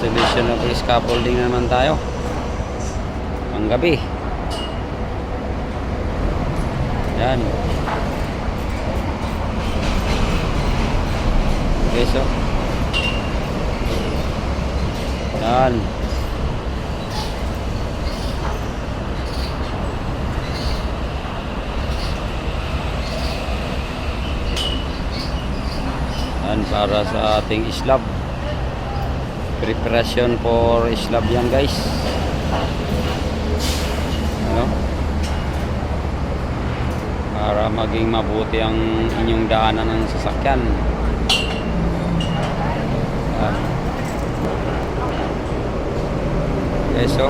Installation of scaffolding naman tayo. Panggabi. Yan. Okay, so. Yan. Yan para sa ating slab. Preparation for slab yan, guys. Ano? Para maging mabuti ang inyong daanan ng sasakyan. Yan. Okay, so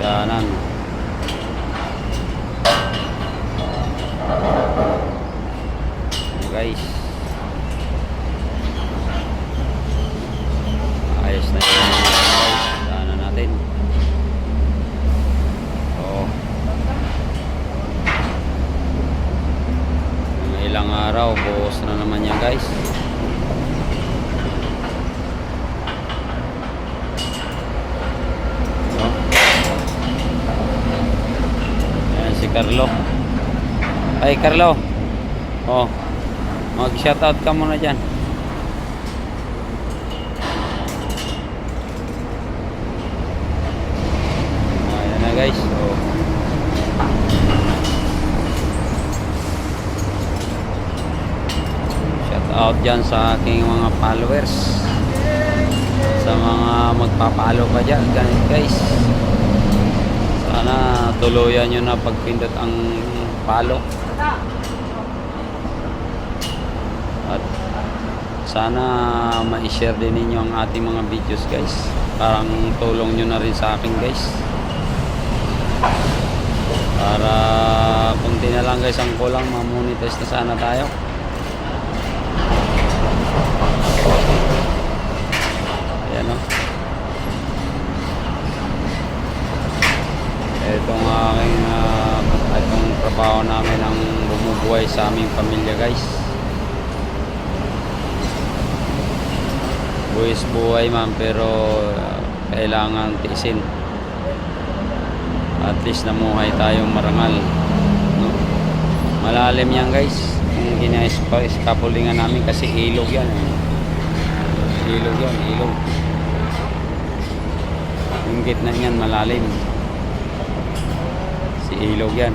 daanan. Guys, ayos na yun, daanan natin. So mga ilang araw buhos na naman yan, guys. Carlo. Ay, Carlo. Oh. Mag-shoutout ka muna diyan. Ayan na, guys. Oh. Shoutout diyan sa aking mga followers. Sa mga magpapalo pa diyan, guys. Sana tuluyan nyo na pagpindot ang follow. At sana ma-share din ninyo ang ating mga videos, guys. Parang tulong nyo na rin sa akin, guys. Para kunti na lang, guys, ang kulang, ma-monetize na sana tayo. Ayan, o. Itong aking itong trabaho namin ang bumubuhay sa aming pamilya, guys. Buwis buhay man, pero kailangan tiisin. At least namuhay tayong marangal, no? Malalim yan, guys. Yung gina-scaffoldingan namin kasi ilog yan, ilog yan, ilog. Yung gitna yan malalim. Ilog yan.